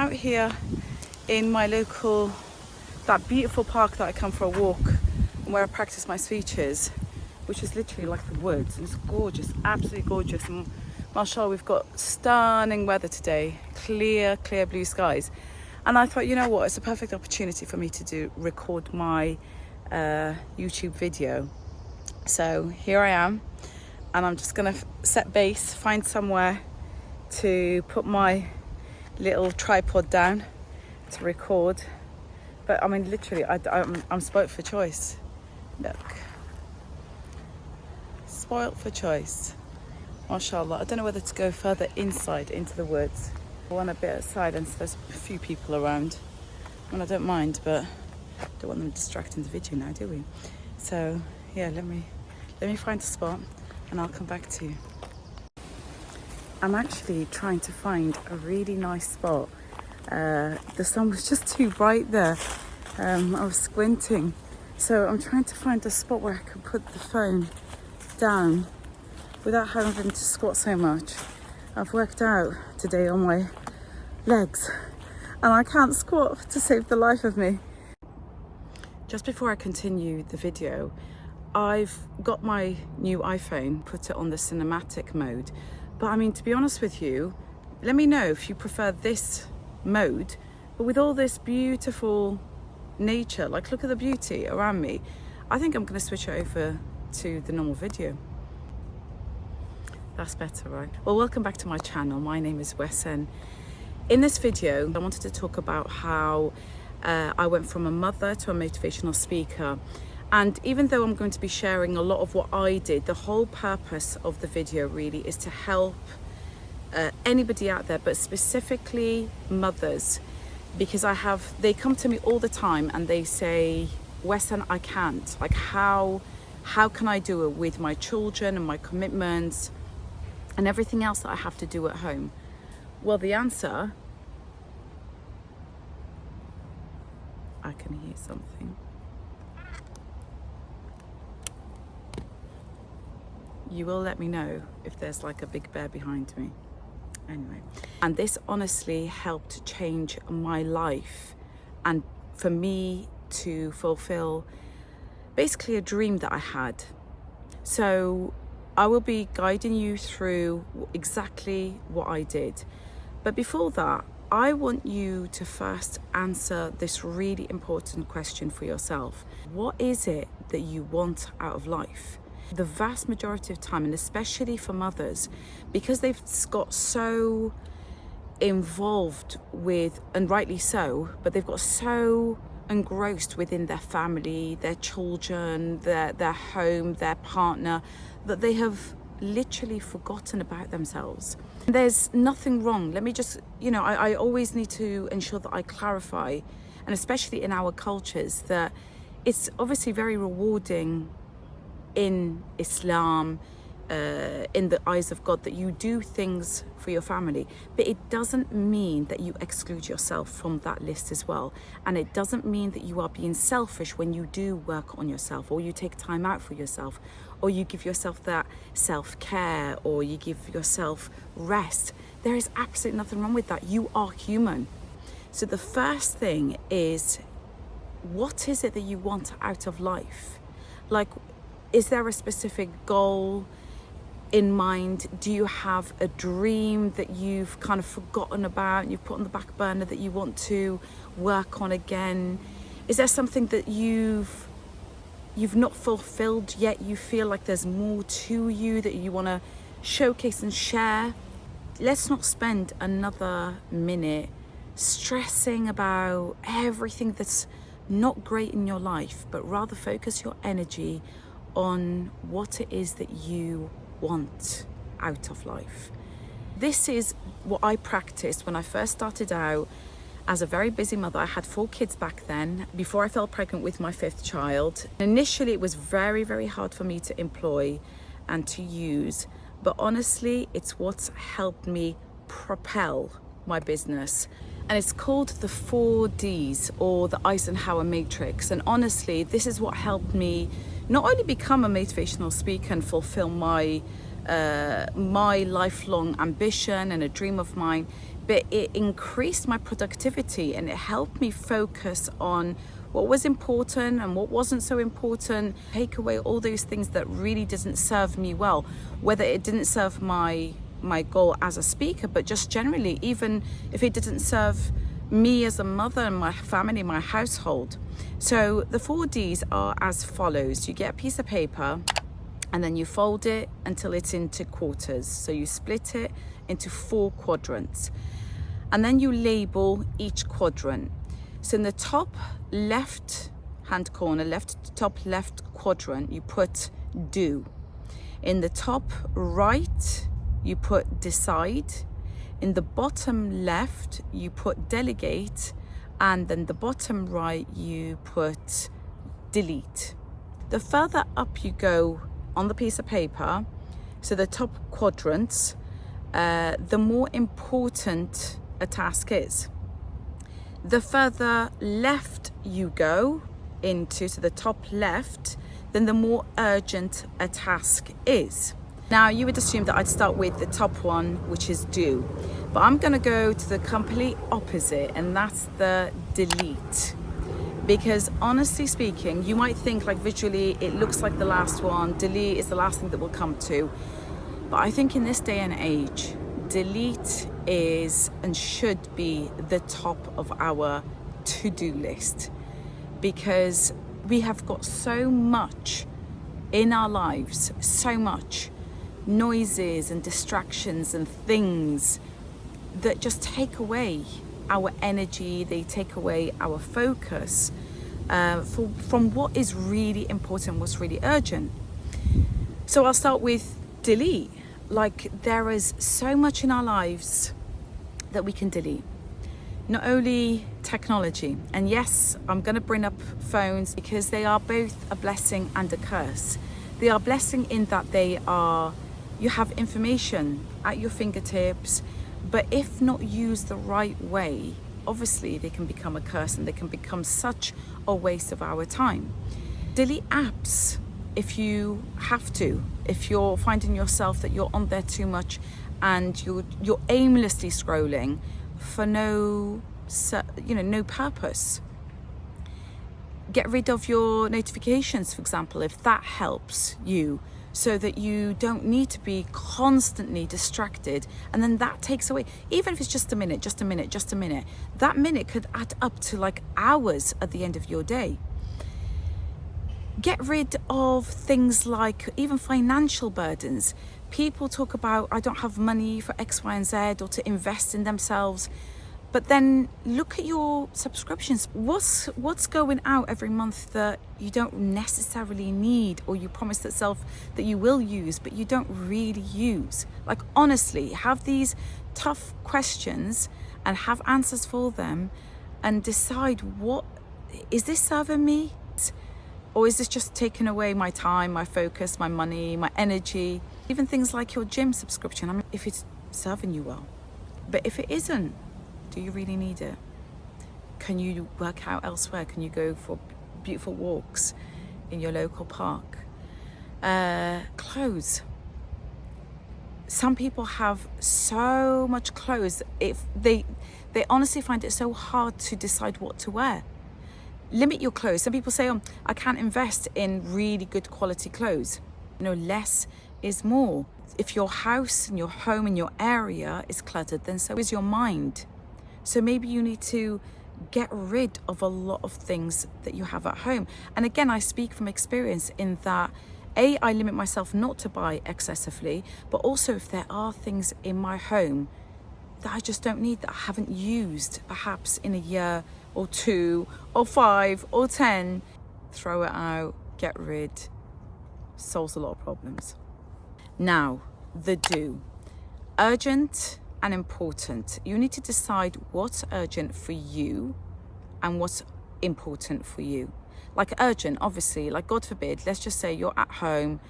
out here in my local, that beautiful park that I come for a walk and where I practice my speeches, which is literally like the woods. And it's gorgeous, absolutely gorgeous. And mashallah, we've got stunning weather today, clear blue skies. And I thought, you know what, it's a perfect opportunity for me to record my YouTube video. So here I am, and I'm just gonna set base, find somewhere to put my little tripod down to record. But I mean, literally, I'm spoilt for choice. Look, spoilt for choice, mashallah. I don't know whether to go further inside into the woods. I want a bit outside, and there's a few people around, and I don't mind, but don't want them distracting the video now, do we? So yeah, let me find a spot and I'll come back to you. I'm actually trying to find a really nice spot. The sun was just too bright there. I was squinting, so I'm trying to find a spot where I can put the phone down without having to squat so much. I've worked out today on my legs and I can't squat to save the life of me. Just before I continue the video, I've got my new iPhone, put it on the cinematic mode. But I mean, to be honest with you, let me know if you prefer this mode, but with all this beautiful nature, like look at the beauty around me. I think I'm gonna switch it over to the normal video. That's better, right? Well, welcome back to my channel. My name is Wes, and in this video, I wanted to talk about how I went from a mother to a motivational speaker. And even though I'm going to be sharing a lot of what I did, the whole purpose of the video really is to help anybody out there, but specifically mothers, because they come to me all the time and they say, Wesson, I can't. Like, how can I do it with my children and my commitments and everything else that I have to do at home? Well, the answer, I can hear something. You will let me know if there's like a big bear behind me. Anyway, and this honestly helped change my life and for me to fulfill basically a dream that I had. So I will be guiding you through exactly what I did. But before that, I want you to first answer this really important question for yourself. What is it that you want out of life? The vast majority of time, and especially for mothers, because they've got so involved with, and rightly so, but they've got so engrossed within their family, their children, their home, their partner, that they have literally forgotten about themselves. There's nothing wrong. Let me just, I always need to ensure that I clarify, and especially in our cultures, that it's obviously very rewarding in Islam, in the eyes of God, that you do things for your family, but it doesn't mean that you exclude yourself from that list as well. And it doesn't mean that you are being selfish when you do work on yourself, or you take time out for yourself, or you give yourself that self-care, or you give yourself rest. There is absolutely nothing wrong with that. You are human. So the first thing is, what is it that you want out of life? Like, is there a specific goal in mind? Do you have a dream that you've kind of forgotten about, you've put on the back burner, that you want to work on again? Is there something that you've not fulfilled yet, you feel like there's more to you that you want to showcase and share? Let's not spend another minute stressing about everything that's not great in your life, but rather focus your energy on what it is that you want out of life. This is what I practiced when I first started out as a very busy mother. I had 4 kids back then, before I fell pregnant with my 5th child. Initially, it was very, very hard for me to employ and to use, but honestly, it's what's helped me propel my business. And it's called the 4Ds, or the Eisenhower matrix. And honestly, this is what helped me not only become a motivational speaker and fulfill my lifelong ambition and a dream of mine, but it increased my productivity and it helped me focus on what was important and what wasn't so important. Take away all those things that really didn't serve me well, whether it didn't serve my goal as a speaker, but just generally, even if it didn't serve me as a mother and my family, my household. So the 4 Ds are as follows. You get a piece of paper and then you fold it until it's into quarters. So you split it into 4 quadrants and then you label each quadrant. So in the top left hand corner, top left quadrant, you put do. In the top right, you put decide. In the bottom left, you put delegate. And then the bottom right, you put delete. The further up you go on the piece of paper, so the top quadrants, the more important a task is. The further left you go into, so the top left, then the more urgent a task is. Now, you would assume that I'd start with the top one, which is do, but I'm going to go to the complete opposite, and that's the delete. Because honestly speaking, you might think like visually it looks like the last one, delete is the last thing that we'll come to. But I think in this day and age, delete is and should be the top of our to-do list, because we have got so much in our lives, so much noises and distractions and things that just take away our energy, they take away our focus from what is really important, what's really urgent. So I'll start with delete. Like, there is so much in our lives that we can delete. Not only technology, and yes, I'm going to bring up phones because they are both a blessing and a curse. They are a blessing in that you have information at your fingertips, but if not used the right way, obviously they can become a curse and they can become such a waste of our time. Delete apps if you have to. If you're finding yourself that you're on there too much and you're aimlessly scrolling for no purpose. Get rid of your notifications, for example, if that helps you, so that you don't need to be constantly distracted, and then that takes away, even if it's just a minute, that minute could add up to like hours at the end of your day. Get rid of things like even financial burdens. People talk about, I don't have money for X, Y, and Z, or to invest in themselves. But then look at your subscriptions. What's going out every month that you don't necessarily need, or you promise yourself that you will use, but you don't really use? Like, honestly, have these tough questions and have answers for them, and decide, what is this serving me? Or is this just taking away my time, my focus, my money, my energy? Even things like your gym subscription, I mean, if it's serving you well. But if it isn't, do you really need it? Can you work out elsewhere? Can you go for beautiful walks in your local park? Clothes. Some people have so much clothes. If they honestly find it so hard to decide what to wear. Limit your clothes. Some people say, I can't invest in really good quality clothes. Less is more. If your house and your home and your area is cluttered, then so is your mind. So maybe you need to get rid of a lot of things that you have at home. And again, I speak from experience in that, I limit myself not to buy excessively, but also if there are things in my home that I just don't need, that I haven't used perhaps in a year or 2 or 5 or 10, throw it out, get rid, solves a lot of problems. Now, the do. Urgent and important. You need to decide what's urgent for you and what's important for you. Like urgent, obviously, like God forbid, let's just say you're at home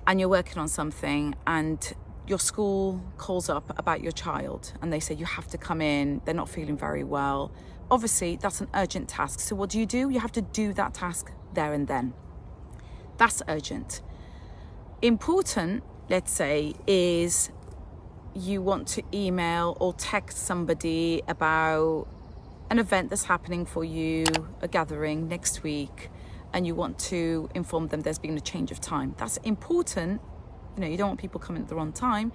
and you're working on something and your school calls up about your child and they say you have to come in, they're not feeling very well. Obviously, that's an urgent task. So what do? You have to do that task there and then. That's urgent. Important, let's say, is you want to email or text somebody about an event that's happening for you, a gathering next week, and you want to inform them there's been a change of time. That's important. You know, you don't want people coming at the wrong time,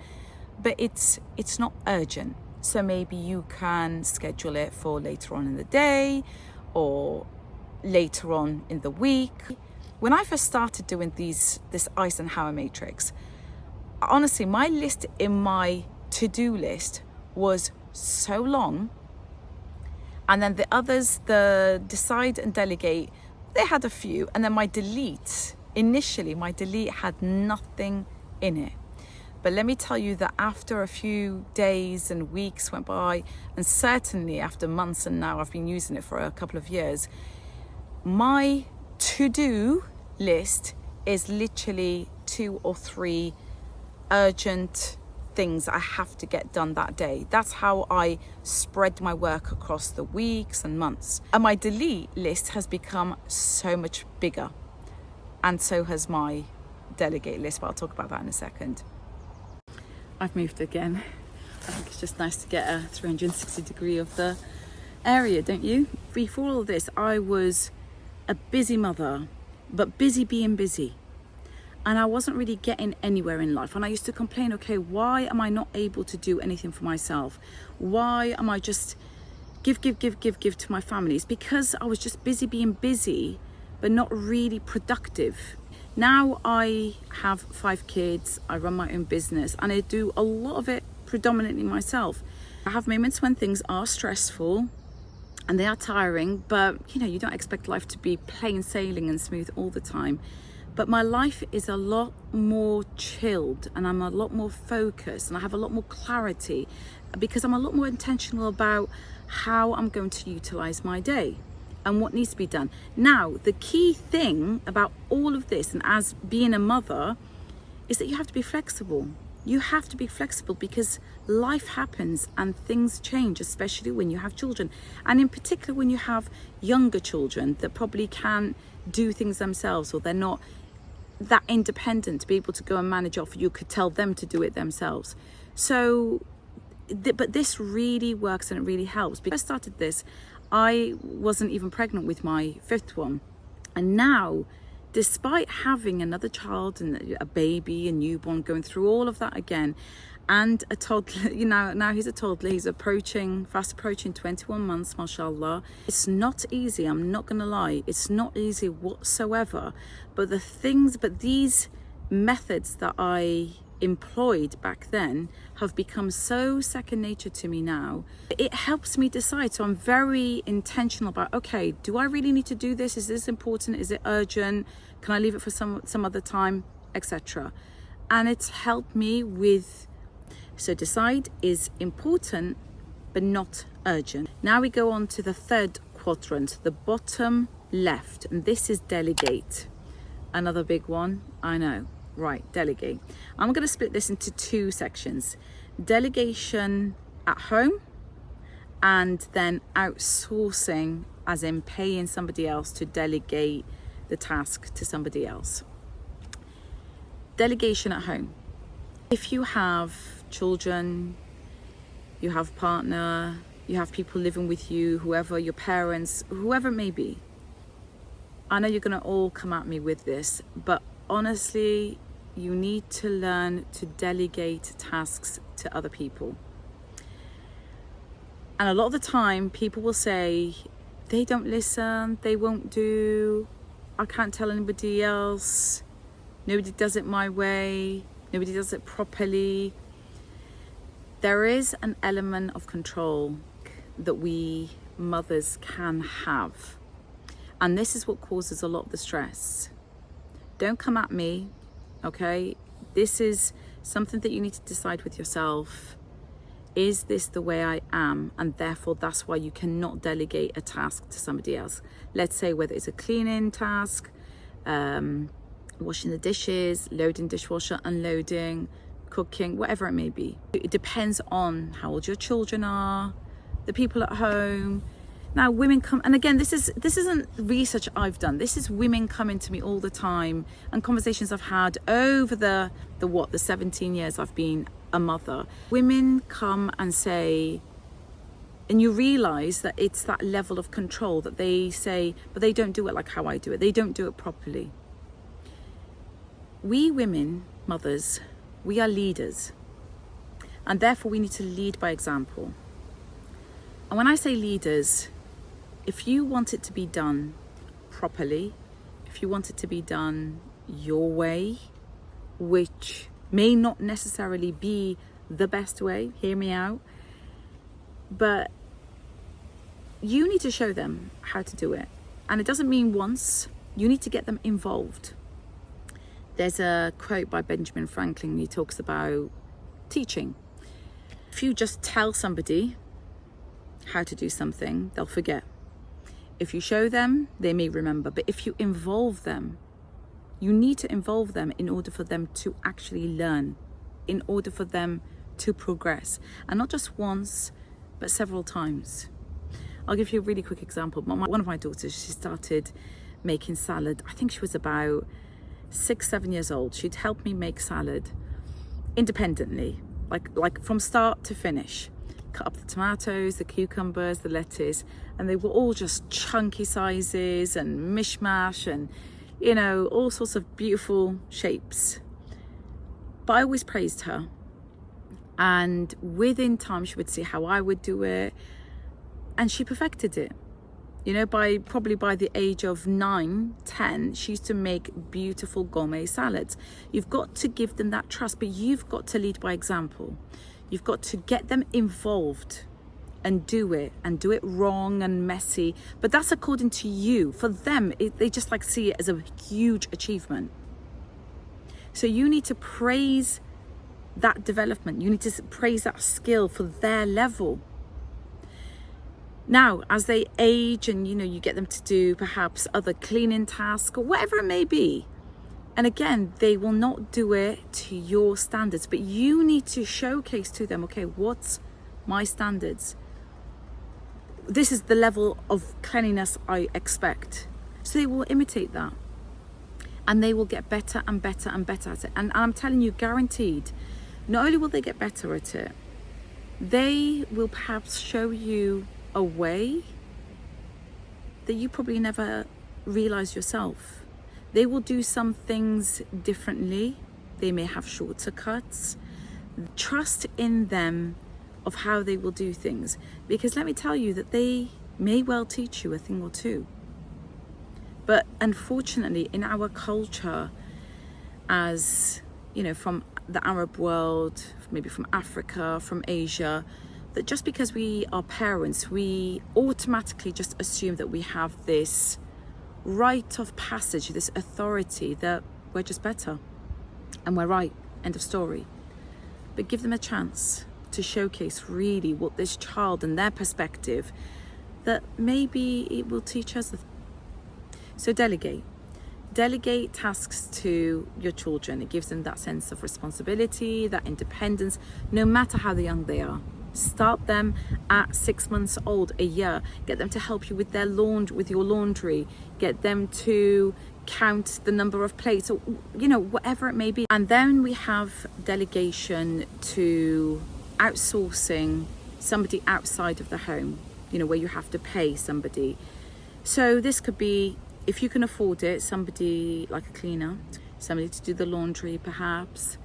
but it's not urgent. So maybe you can schedule it for later on in the day or later on in the week. When I first started doing this Eisenhower matrix, honestly, my list in my to-do list was so long. And then the others, the decide and delegate, they had a few. And then my delete had nothing in it. But let me tell you that after a few days and weeks went by, and certainly after months, and now I've been using it for a couple of years, my to-do list is literally 2 or 3 urgent things I have to get done that day. That's how I spread my work across the weeks and months. And my delete list has become so much bigger. And so has my delegate list, but I'll talk about that in a second. I've moved again. I think it's just nice to get a 360 degree of the area, don't you? Before all this, I was a busy mother, but busy being busy. And I wasn't really getting anywhere in life. And I used to complain, okay, why am I not able to do anything for myself? Why am I just give to my family? It's because I was just busy being busy, but not really productive. Now I have 5 kids, I run my own business, and I do a lot of it predominantly myself. I have moments when things are stressful and they are tiring, but you know, you don't expect life to be plain sailing and smooth all the time. But my life is a lot more chilled, and I'm a lot more focused, and I have a lot more clarity because I'm a lot more intentional about how I'm going to utilize my day and what needs to be done. Now, the key thing about all of this, and as being a mother, is that you have to be flexible. You have to be flexible because life happens and things change, especially when you have children. And in particular, when you have younger children that probably can't do things themselves, or they're not that independent to be able to go and manage off. You could tell them to do it themselves. So, but this really works and it really helps. Because I started this, I wasn't even pregnant with my 5th one. And now, despite having another child and a baby, a newborn, going through all of that again, and a toddler, you know, now he's a toddler, he's fast approaching 21 months, mashallah. It's not easy, I'm not gonna lie, it's not easy whatsoever. But these methods that I employed back then have become so second nature to me now. It helps me decide. So I'm very intentional about, okay, do I really need to do this? Is this important? Is it urgent? Can I leave it for some other time, etc.? And it's helped me with, so decide is important but not urgent. Now we go on to the 3rd quadrant, the bottom left, and this is delegate. Another big one, I know. Right, delegate. I'm going to split this into 2 sections. Delegation at home, and then outsourcing, as in paying somebody else to delegate the task to somebody else. Delegation at home. If you have children, you have a partner, you have people living with you, whoever, your parents, whoever it may be. I know you're going to all come at me with this, but honestly, you need to learn to delegate tasks to other people. And a lot of the time, people will say, they don't listen, they won't do, I can't tell anybody else, nobody does it my way, nobody does it properly. There is an element of control that we mothers can have. And this is what causes a lot of the stress. Don't come at me, okay? This is something that you need to decide with yourself. Is this the way I am? And therefore, that's why you cannot delegate a task to somebody else. Let's say whether it's a cleaning task, washing the dishes, loading dishwasher, unloading, cooking, whatever it may be. It depends on how old your children are, the people at home. Now women come, and again, this isn't research I've done. This is women coming to me all the time, and conversations I've had over the 17 years I've been a mother. Women come and say, and you realize that it's that level of control that they say, but they don't do it like how I do it. They don't do it properly. We women, mothers, we are leaders. And therefore we need to lead by example. And when I say leaders, if you want it to be done properly, if you want it to be done your way, which may not necessarily be the best way, hear me out, but you need to show them how to do it. And it doesn't mean once, you need to get them involved. There's a quote by Benjamin Franklin, he talks about teaching. If you just tell somebody how to do something, they'll forget. If you show them, they may remember. But if you involve them, you need to involve them in order for them to actually learn, in order for them to progress. And not just once, but several times. I'll give you a really quick example. One of my daughters, she started making salad. I think she was about 6-7 years old. She'd help me make salad independently, like from start to finish. Cut up the tomatoes, the cucumbers, the lettuce, and they were all just chunky sizes and mishmash and, you know, all sorts of beautiful shapes. But I always praised her. And within time, she would see how I would do it. And she perfected it. You know, probably by the age of 9, 10, she used to make beautiful gourmet salads. You've got to give them that trust, but you've got to lead by example. You've got to get them involved and do it wrong and messy. But that's according to you. For them, they just like see it as a huge achievement. So you need to praise that development. You need to praise that skill for their level. Now, as they age and, you know, you get them to do perhaps other cleaning tasks or whatever it may be. And again, they will not do it to your standards, but you need to showcase to them, okay, what's my standards? This is the level of cleanliness I expect. So they will imitate that. And they will get better and better and better at it. And I'm telling you, guaranteed, not only will they get better at it, they will perhaps show you a way that you probably never realized yourself. They will do some things differently. They may have shorter cuts. Trust in them of how they will do things, because let me tell you that they may well teach you a thing or two. But unfortunately, in our culture, as you know, from the Arab world, maybe from Africa, from Asia, that just because we are parents, we automatically just assume that we have this rite of passage, this authority that we're just better and we're right, end of story. But give them a chance to showcase really what this child and their perspective, that maybe it will teach us. So delegate tasks to your children. It gives them that sense of responsibility, that independence, no matter how young they are. Start them at 6 months old, a year. Get them to help you with their with your laundry. Get them to count the number of plates, or you know, whatever it may be. And then we have delegation to outsourcing somebody outside of the home, you know, where you have to pay somebody. So this could be, if you can afford it, somebody like a cleaner, somebody to do the laundry perhaps.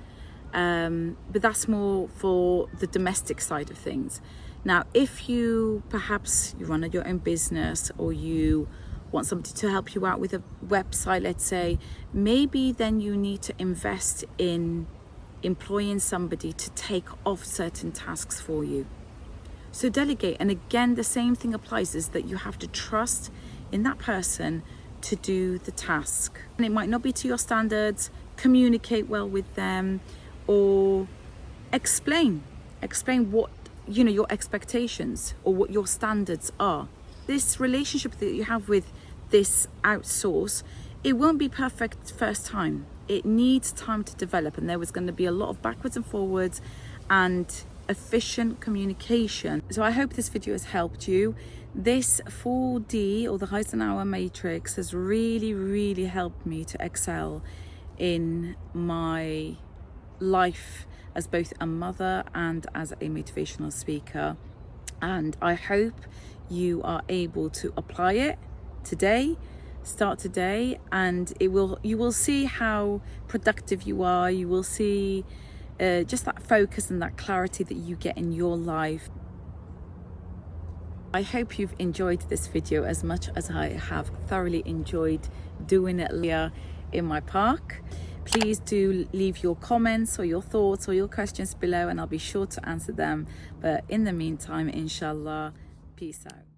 But that's more for the domestic side of things. Now, if you perhaps you run your own business, or you want somebody to help you out with a website, let's say, maybe then you need to invest in employing somebody to take off certain tasks for you. So delegate. And again, the same thing applies, is that you have to trust in that person to do the task. And it might not be to your standards. Communicate well with them, or explain what, you know, your expectations or what your standards are. This relationship that you have with this outsource, it won't be perfect first time. It needs time to develop, and there was going to be a lot of backwards and forwards and efficient communication. So I hope this video has helped you. This 4D, or the Eisenhower matrix, has really helped me to excel in my life as both a mother and as a motivational speaker. And I hope you are able to apply it today. Start today, and you will see how productive you are. You will see just that focus and that clarity that you get in your life. I hope you've enjoyed this video as much as I have thoroughly enjoyed doing it here in my park. Please do leave your comments or your thoughts or your questions below, and I'll be sure to answer them. But in the meantime, inshallah, peace out.